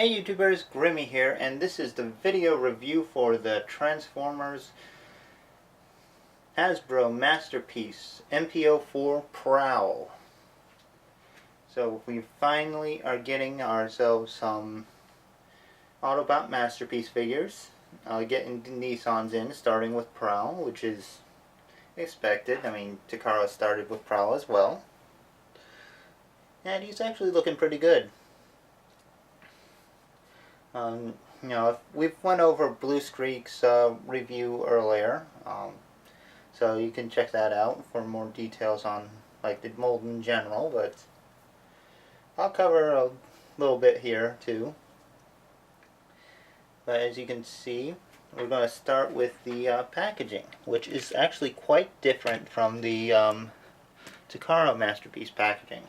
Hey YouTubers, Grimmy here, and this is the video review for the Transformers Hasbro Masterpiece MPO4 Prowl. So we finally are getting ourselves some Autobot Masterpiece figures. Getting Nissans in, starting with Prowl, which is expected. I mean, Takara started with Prowl as well. And he's actually looking pretty good. We've went over Blue Streak's review earlier, so you can check that out for more details on like the mold in general, but I'll cover a little bit here too. But as you can see, we're going to start with the packaging, which is actually quite different from the Takara Masterpiece packaging,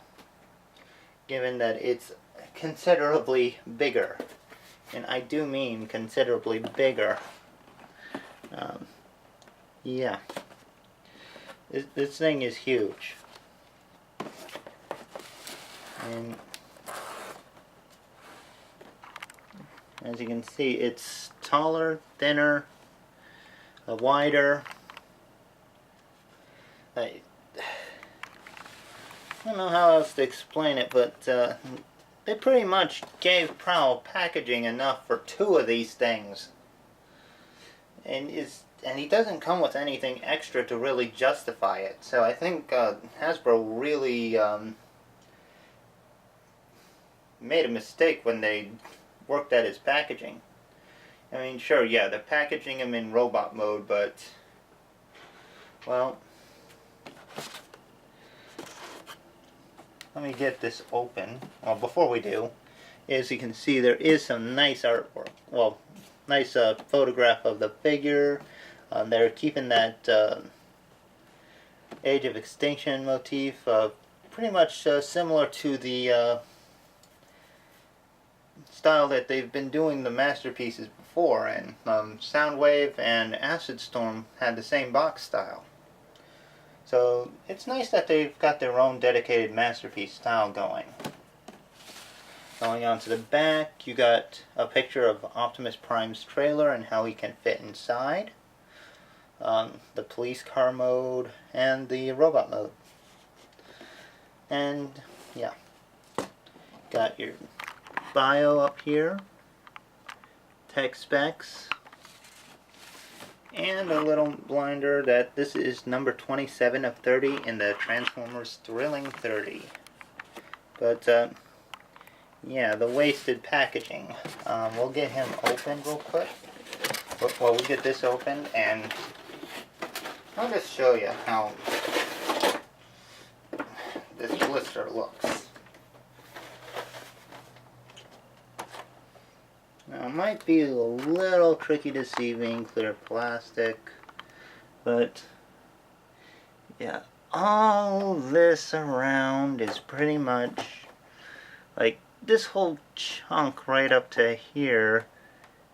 given that it's considerably bigger. And I do mean considerably bigger. Yeah. This thing is huge. And as you can see, it's taller, thinner, wider. I don't know how else to explain it, but they pretty much gave Prowl packaging enough for two of these things. And he doesn't come with anything extra to really justify it. So I think Hasbro really made a mistake when they worked at his packaging. I mean, sure, yeah, they're packaging him in robot mode, but, well, let me get this open. Well, before we do, as you can see, there is some nice artwork. Well, nice photograph of the figure. They're keeping that Age of Extinction motif pretty much similar to the style that they've been doing the masterpieces before. And Soundwave and Acid Storm had the same box style. So it's nice that they've got their own dedicated masterpiece style going. Going on to the back, you got a picture of Optimus Prime's trailer and how he can fit inside. The police car mode and the robot mode. And yeah, got your bio up here, tech specs, and a little blinder that this is number 27 of 30 in the Transformers Thrilling 30. But yeah, the wasted packaging. We'll get him open real quick. Well, we'll get this open, and I'll just show you how this blister looks. Now, it might be a little tricky to see being clear plastic, but yeah, all this around is pretty much like this whole chunk right up to here.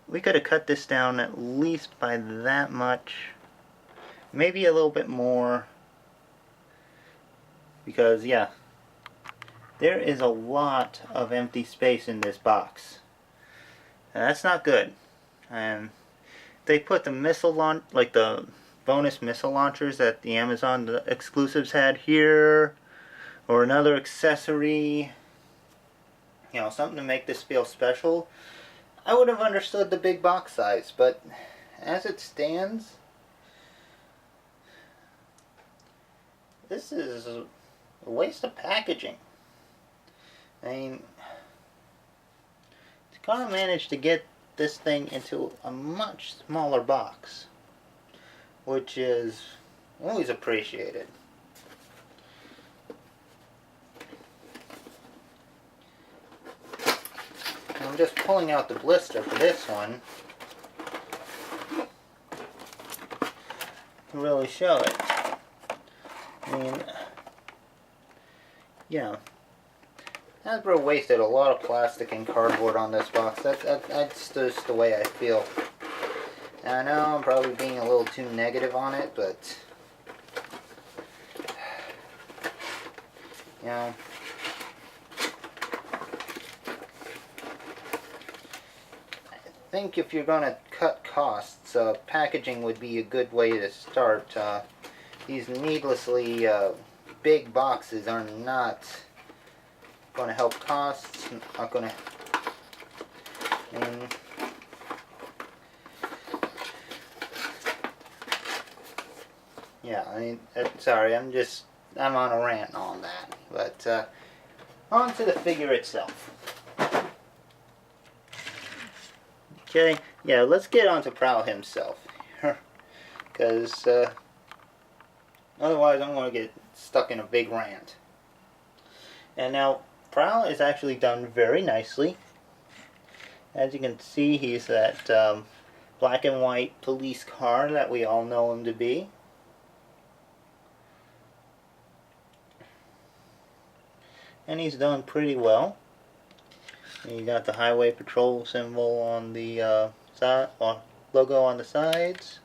We could have cut this down at least by that much, maybe a little bit more, because yeah, there is a lot of empty space in this box. And that's not good. And they put the missile launch, like the bonus missile launchers that the Amazon exclusives had here, or another accessory, you know, something to make this feel special. I would have understood the big box size, but as it stands, this is a waste of packaging. I mean, Takara managed to get this thing into a much smaller box, which is always appreciated. I'm just pulling out the blister for this one to really show it. I mean, yeah, Hasbro wasted a lot of plastic and cardboard on this box. That's just the way I feel. And I know I'm probably being a little too negative on it, but you know, think if you're going to cut costs, packaging would be a good way to start. These needlessly big boxes are not going to help costs, not going to... yeah, I mean, sorry, I'm on a rant on that. But, on to the figure itself. Okay, yeah, let's get on to Prowl himself. Because, otherwise I'm going to get stuck in a big rant. And now, Prowl is actually done very nicely. As you can see, he's that black and white police car that we all know him to be. And he's done pretty well. And you got the highway patrol symbol on the side, or logo on the sides.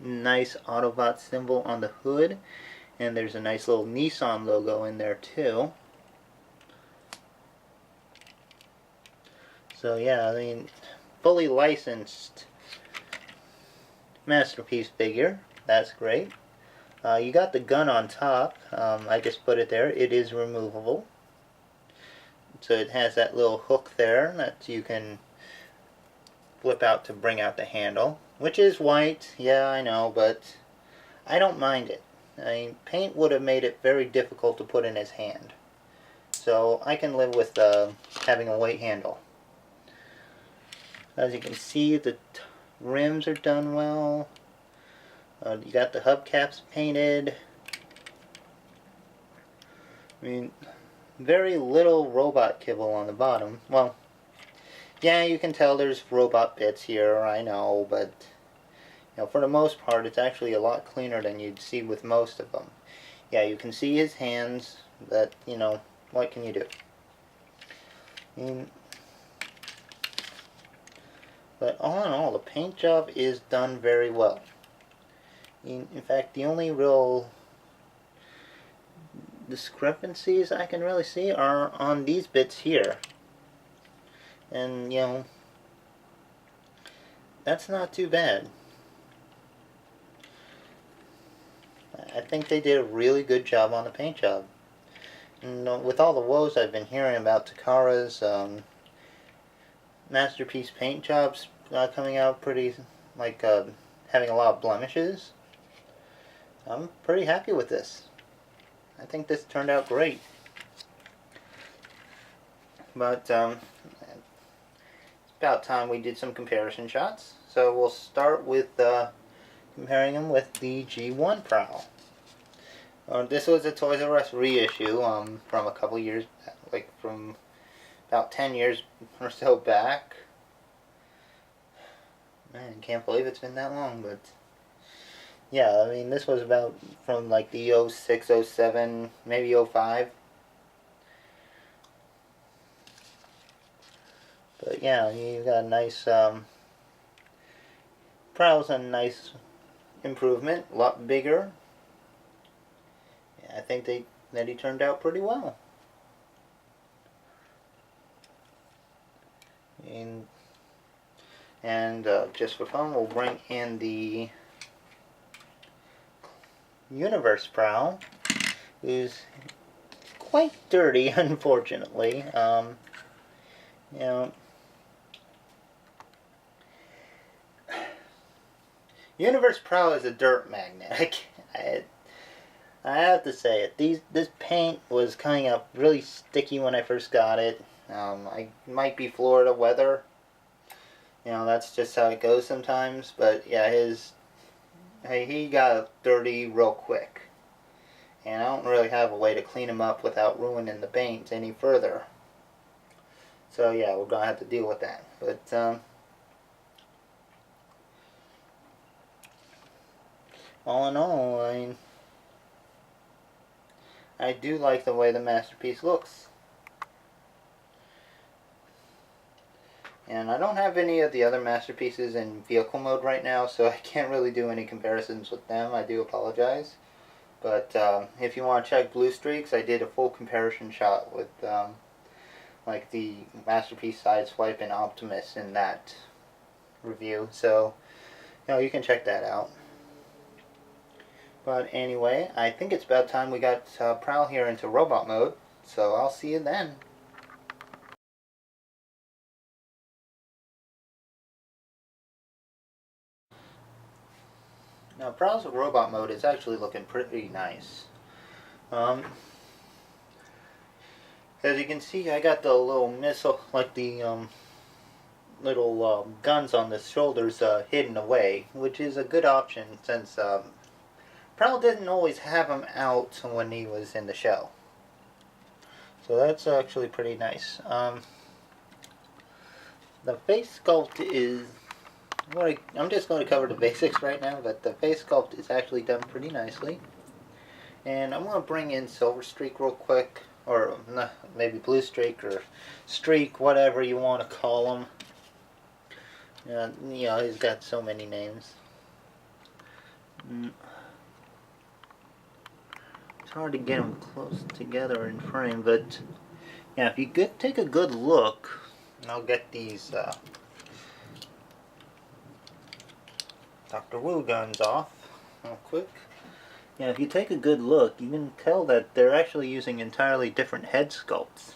Nice Autobot symbol on the hood. And there's a nice little Nissan logo in there too. So yeah, I mean, fully licensed Masterpiece figure. That's great. You got the gun on top. I just put it there. It is removable. So it has that little hook there that you can flip out to bring out the handle. Which is white, yeah, I know, but I don't mind it. I mean, paint would have made it very difficult to put in his hand. So I can live with having a white handle. As you can see, the rims are done well. You got the hubcaps painted. I mean, very little robot kibble on the bottom. Well, yeah, you can tell there's robot bits here, I know, but you know, for the most part, it's actually a lot cleaner than you'd see with most of them. Yeah, you can see his hands, but, you know, what can you do? I mean, but all in all, the paint job is done very well. In fact, the only real discrepancies I can really see are on these bits here. And, you know, that's not too bad. I think they did a really good job on the paint job. And with all the woes I've been hearing about Takara's Masterpiece paint jobs coming out pretty, like, having a lot of blemishes, I'm pretty happy with this. I think this turned out great. But, it's about time we did some comparison shots. So we'll start with comparing them with the G1 Prowl. This was a Toys R Us reissue from a couple years, like from about 10 years or so back. Man, can't believe it's been that long, but yeah, I mean, this was about from like the 06, 07, maybe 05. But yeah, you got a nice, Prowl's a nice improvement, a lot bigger. Yeah, I think that he turned out pretty well. And just for fun, we'll bring in the Universe Prowl, who's quite dirty, unfortunately. You know, Universe Prowl is a dirt magnet. I have to say it. This paint was coming up really sticky when I first got it. I might be Florida weather. You know, that's just how it goes sometimes. But yeah, he got dirty real quick. And I don't really have a way to clean him up without ruining the paint any further. So yeah, we're going to have to deal with that. But, all in all, I do like the way the Masterpiece looks. And I don't have any of the other Masterpieces in vehicle mode right now, so I can't really do any comparisons with them. I do apologize. But if you want to check Blue Streaks, I did a full comparison shot with like the Masterpiece Sideswipe and Optimus in that review, so you can check that out. But anyway, I think it's about time we got Prowl here into robot mode, so I'll see you then. Now, Prowl's robot mode is actually looking pretty nice. As you can see, I got the little missile, like the little guns on the shoulders hidden away, which is a good option since Prowl didn't always have them out when he was in the shell. So that's actually pretty nice. The face sculpt is... I'm just going to cover the basics right now, but the face sculpt is actually done pretty nicely. And I'm going to bring in Silver Streak real quick, or maybe Blue Streak, or Streak, whatever you want to call him. He's got so many names. It's hard to get them close together in frame, but yeah, if you take a good look, and I'll get these Dr. Wu guns off real quick. Yeah, if you take a good look, you can tell that they're actually using entirely different head sculpts,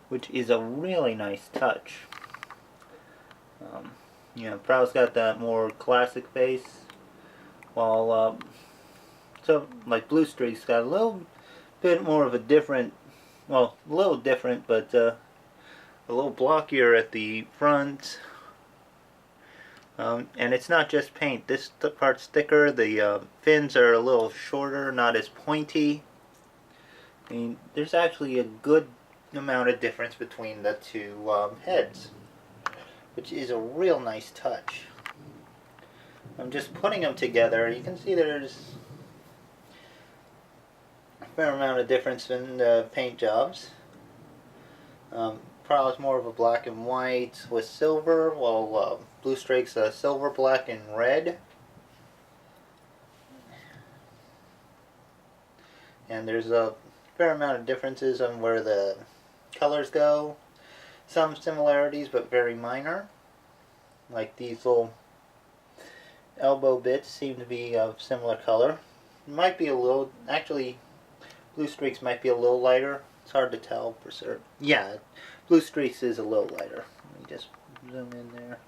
which is a really nice touch. Prowl's got that more classic face, while like Blue Streak's got a little bit more of a different, well, a little different, but a little blockier at the front. And it's not just paint. This part's thicker. The fins are a little shorter, not as pointy. I mean, there's actually a good amount of difference between the two heads, which is a real nice touch. I'm just putting them together. You can see there's a fair amount of difference in the paint jobs. Prowl is more of a black and white with silver, while Blue Streak's silver, black, and red. And there's a fair amount of differences on where the colors go. Some similarities, but very minor. Like these little elbow bits seem to be of similar color. Might be a little, actually, Blue Streak's might be a little lighter. It's hard to tell for certain. Yeah, Blue Streak's is a little lighter. Let me just zoom in there.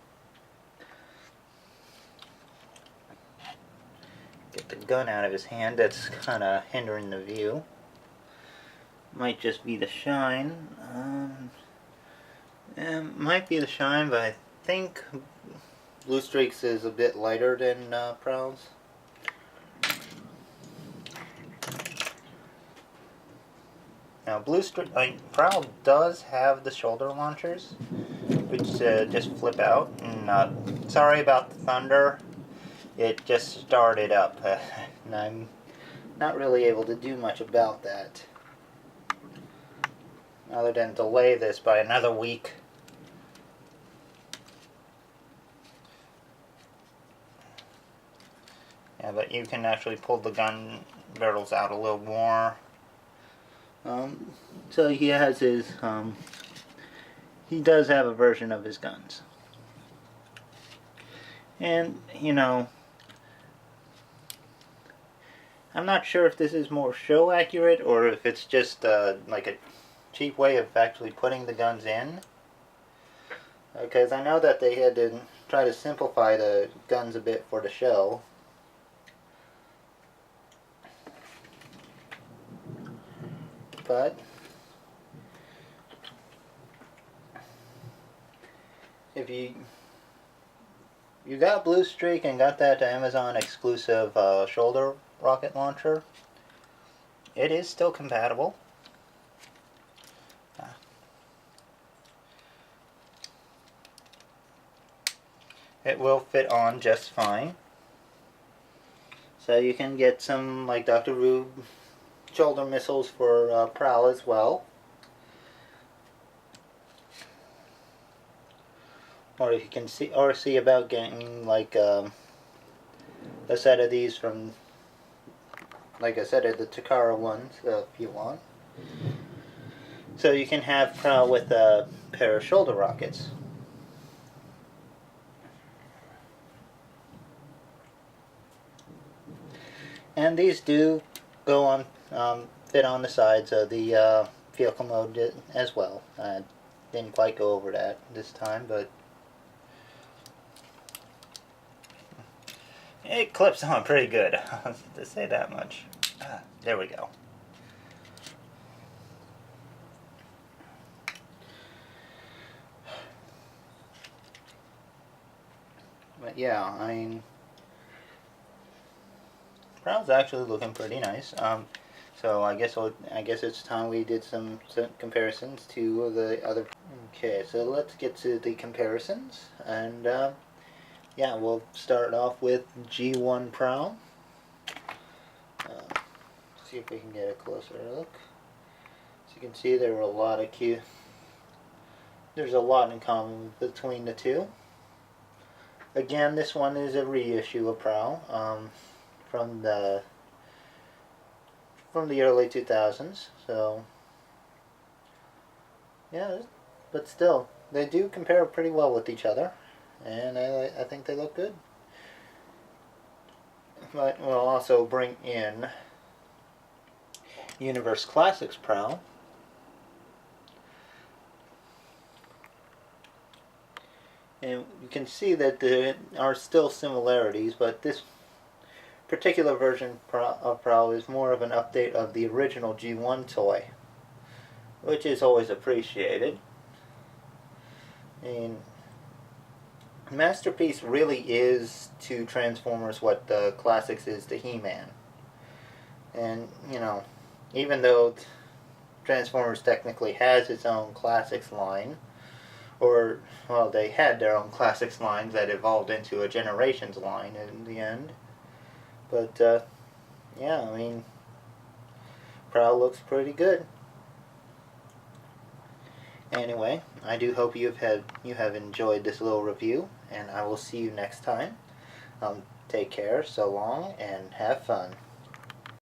Get the gun out of his hand. That's kind of hindering the view. Might just be the shine. Might be the shine, but I think Blue Streak's is a bit lighter than Prowl's. Now, Prowl does have the shoulder launchers, which just flip out. And sorry about the thunder. It just started up, and I'm not really able to do much about that, other than delay this by another week. Yeah, but you can actually pull the gun barrels out a little more. So he has his, he does have a version of his guns. And, I'm not sure if this is more show accurate or if it's just like a cheap way of actually putting the guns in. Because I know that they had to try to simplify the guns a bit for the show. But if you got Blue Streak and got that Amazon exclusive shoulder rocket launcher, it is still compatible. It will fit on just fine. So you can get some like Dr. Rube shoulder missiles for Prowl as well. Or you can see about getting like a set of these from, like I said, the Takara ones if you want. So you can have Prowl with a pair of shoulder rockets. And these do go on, fit on the sides of the vehicle mode as well. I didn't quite go over that this time, but it clips on pretty good, to say that much. There we go. But yeah, I mean, Prowl's actually looking pretty nice. So I guess it's time we did some comparisons to the other. Okay, so let's get to the comparisons, and yeah, we'll start off with G1 Prowl. See if we can get a closer look. So you can see there were a lot of there's a lot in common between the two. Again, this one is a reissue of Prowl from the early 2000s. So yeah, but still, they do compare pretty well with each other, and I think they look good. But we'll also bring in Universe Classics Prowl. And you can see that there are still similarities, but this particular version of Prowl is more of an update of the original G1 toy, which is always appreciated. And Masterpiece really is to Transformers what the Classics is to He-Man. And, you know, even though Transformers technically has its own Classics line, or, well, they had their own Classics lines that evolved into a Generations line in the end. But, yeah, I mean, Prowl looks pretty good. Anyway, I do hope you have enjoyed this little review, and I will see you next time. Take care, so long, and have fun.